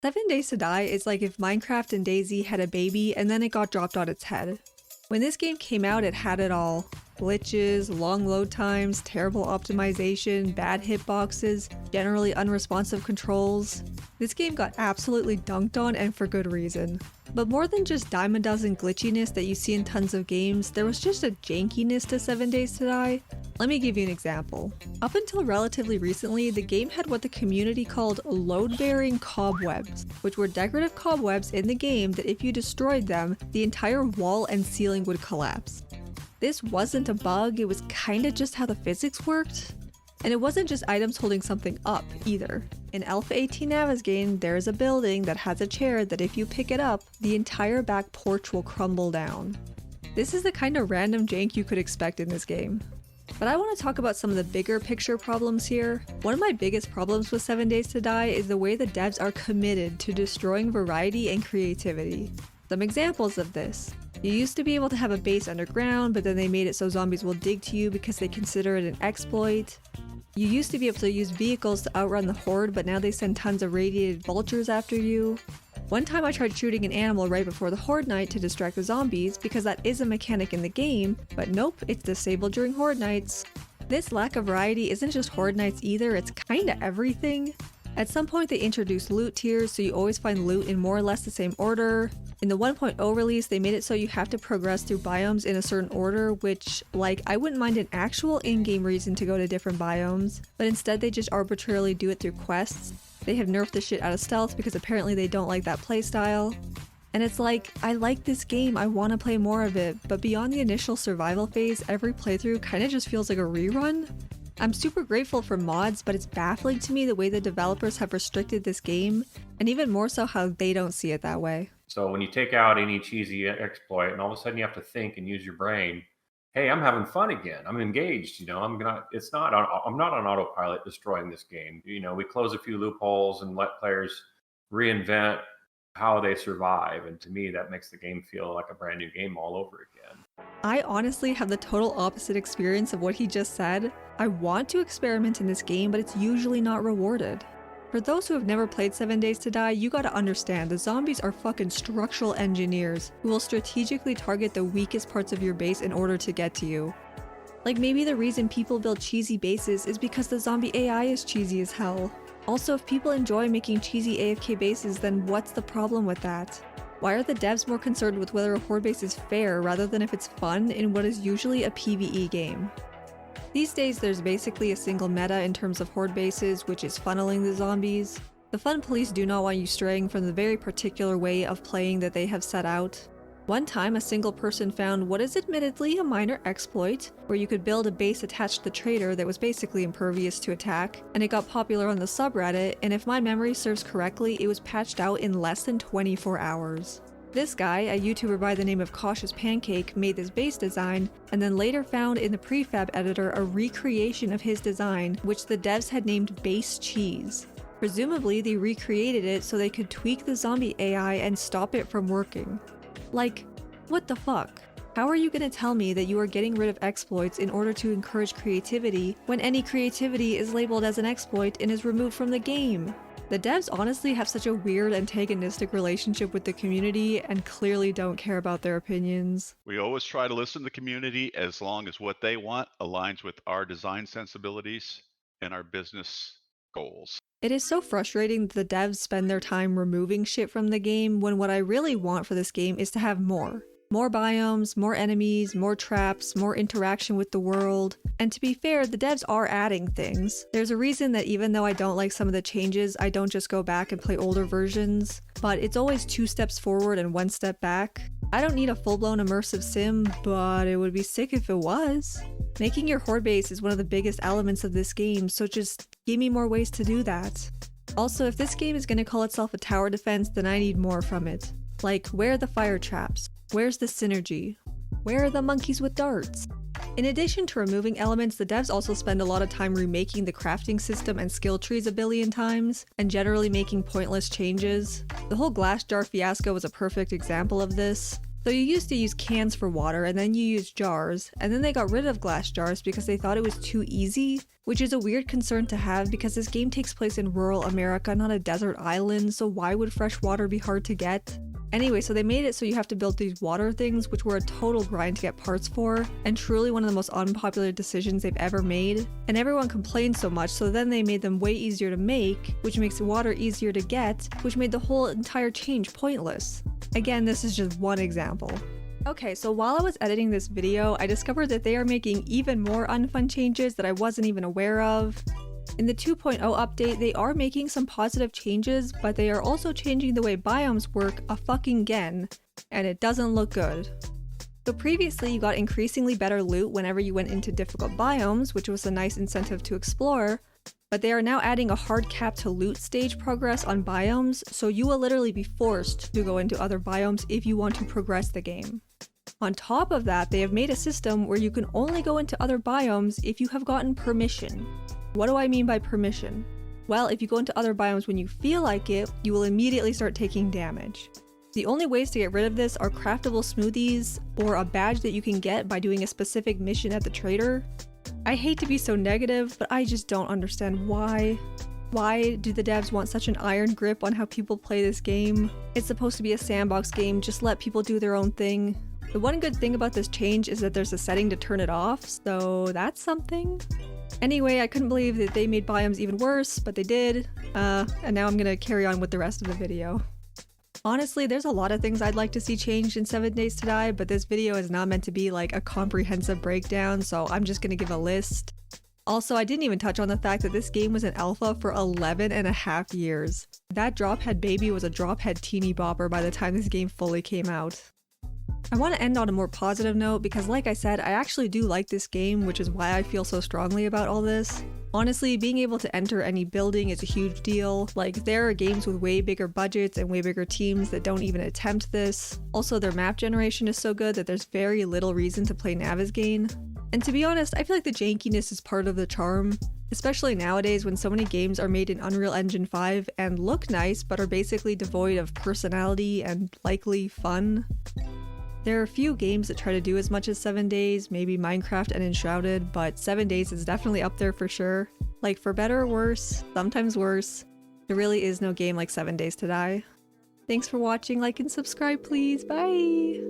7 Days to Die is like if Minecraft and DayZ had a baby and then it got dropped on its head. When this game came out, it had it all. Glitches, long load times, terrible optimization, bad hitboxes, generally unresponsive controls. This game got absolutely dunked on, and for good reason. But more than just dime a dozen glitchiness that you see in tons of games, there was just a jankiness to 7 Days to Die. Let me give you an example. Up until relatively recently, the game had what the community called load-bearing cobwebs, which were decorative cobwebs in the game that if you destroyed them, the entire wall and ceiling would collapse. This wasn't a bug, it was kinda just how the physics worked. And it wasn't just items holding something up, either. In Alpha 18 Navezgane, there is a building that has a chair that if you pick it up, the entire back porch will crumble down. This is the kind of random jank you could expect in this game. But I want to talk about some of the bigger picture problems here. One of my biggest problems with 7 Days to Die is the way the devs are committed to destroying variety and creativity. Some examples of this. You used to be able to have a base underground, but then they made it so zombies will dig to you because they consider it an exploit. You used to be able to use vehicles to outrun the horde, but now they send tons of radiated vultures after you. One time I tried shooting an animal right before the horde night to distract the zombies because that is a mechanic in the game, but nope, it's disabled during horde nights. This lack of variety isn't just horde nights either, it's kinda everything. At some point they introduced loot tiers, so you always find loot in more or less the same order. In the 1.0 release, they made it so you have to progress through biomes in a certain order, which, like, I wouldn't mind an actual in-game reason to go to different biomes, but instead they just arbitrarily do it through quests. They have nerfed the shit out of stealth because apparently they don't like that playstyle. And it's like, I like this game, I want to play more of it, but beyond the initial survival phase, every playthrough kinda just feels like a rerun. I'm super grateful for mods, but it's baffling to me the way the developers have restricted this game, and even more so how they don't see it that way. So when you take out any cheesy exploit and all of a sudden you have to think and use your brain, hey, I'm having fun again. I'm engaged. I'm not on autopilot destroying this game. We close a few loopholes and let players reinvent how they survive. And to me, that makes the game feel like a brand new game all over again. I honestly have the total opposite experience of what he just said. I want to experiment in this game, but it's usually not rewarded. For those who have never played 7 Days to Die, you gotta understand, the zombies are fucking structural engineers who will strategically target the weakest parts of your base in order to get to you. Like, maybe the reason people build cheesy bases is because the zombie AI is cheesy as hell. Also, if people enjoy making cheesy AFK bases, then what's the problem with that? Why are the devs more concerned with whether a horde base is fair rather than if it's fun in what is usually a PvE game? These days there's basically a single meta in terms of horde bases, which is funneling the zombies. The fun police do not want you straying from the very particular way of playing that they have set out. One time a single person found what is admittedly a minor exploit, where you could build a base attached to the trader that was basically impervious to attack, and it got popular on the subreddit, and if my memory serves correctly, it was patched out in less than 24 hours. This guy, a YouTuber by the name of Cautious Pancake, made this base design, and then later found in the prefab editor a recreation of his design, which the devs had named Base Cheese. Presumably, they recreated it so they could tweak the zombie AI and stop it from working. Like, what the fuck? How are you gonna tell me that you are getting rid of exploits in order to encourage creativity when any creativity is labeled as an exploit and is removed from the game? The devs honestly have such a weird antagonistic relationship with the community and clearly don't care about their opinions. We always try to listen to the community as long as what they want aligns with our design sensibilities and our business goals. It is so frustrating that the devs spend their time removing shit from the game when what I really want for this game is to have more. More biomes, more enemies, more traps, more interaction with the world. And to be fair, the devs are adding things. There's a reason that even though I don't like some of the changes, I don't just go back and play older versions, but it's always 2 steps forward and 1 step back. I don't need a full-blown immersive sim, but it would be sick if it was. Making your horde base is one of the biggest elements of this game, so just give me more ways to do that. Also, if this game is gonna call itself a tower defense, then I need more from it. Like, where are the fire traps? Where's the synergy? Where are the monkeys with darts? In addition to removing elements, the devs also spend a lot of time remaking the crafting system and skill trees a billion times, and generally making pointless changes. The whole glass jar fiasco was a perfect example of this. So you used to use cans for water, and then you used jars, and then they got rid of glass jars because they thought it was too easy, which is a weird concern to have because this game takes place in rural America, not a desert island, so why would fresh water be hard to get? Anyway, so they made it so you have to build these water things, which were a total grind to get parts for, and truly one of the most unpopular decisions they've ever made. And everyone complained so much, so then they made them way easier to make, which makes water easier to get, which made the whole entire change pointless. Again, this is just one example. Okay, so while I was editing this video, I discovered that they are making even more unfun changes that I wasn't even aware of. In the 2.0 update, they are making some positive changes, but they are also changing the way biomes work a fucking again, and it doesn't look good. So previously, you got increasingly better loot whenever you went into difficult biomes, which was a nice incentive to explore, but they are now adding a hard cap to loot stage progress on biomes, so you will literally be forced to go into other biomes if you want to progress the game. On top of that, they have made a system where you can only go into other biomes if you have gotten permission. What do I mean by permission? Well, if you go into other biomes when you feel like it, you will immediately start taking damage. The only ways to get rid of this are craftable smoothies or a badge that you can get by doing a specific mission at the trader. I hate to be so negative, but I just don't understand why. Why do the devs want such an iron grip on how people play this game? It's supposed to be a sandbox game, just let people do their own thing. The one good thing about this change is that there's a setting to turn it off, so that's something. Anyway, I couldn't believe that they made biomes even worse, but they did. And now I'm gonna carry on with the rest of the video. Honestly, there's a lot of things I'd like to see changed in 7 Days to Die, but this video is not meant to be like a comprehensive breakdown, so I'm just gonna give a list. Also, I didn't even touch on the fact that this game was in alpha for 11.5 years. That Drophead baby was a Drophead teeny bopper by the time this game fully came out. I want to end on a more positive note because, like I said, I actually do like this game, which is why I feel so strongly about all this. Honestly, being able to enter any building is a huge deal. Like, there are games with way bigger budgets and way bigger teams that don't even attempt this. Also, their map generation is so good that there's very little reason to play Navezgane. And to be honest, I feel like the jankiness is part of the charm. Especially nowadays when so many games are made in Unreal Engine 5 and look nice but are basically devoid of personality and likely fun. There are a few games that try to do as much as 7 Days, maybe Minecraft and Enshrouded, but 7 Days is definitely up there for sure. Like, for better or worse, sometimes worse, there really is no game like 7 Days to Die. Thanks for watching, like and subscribe please, bye!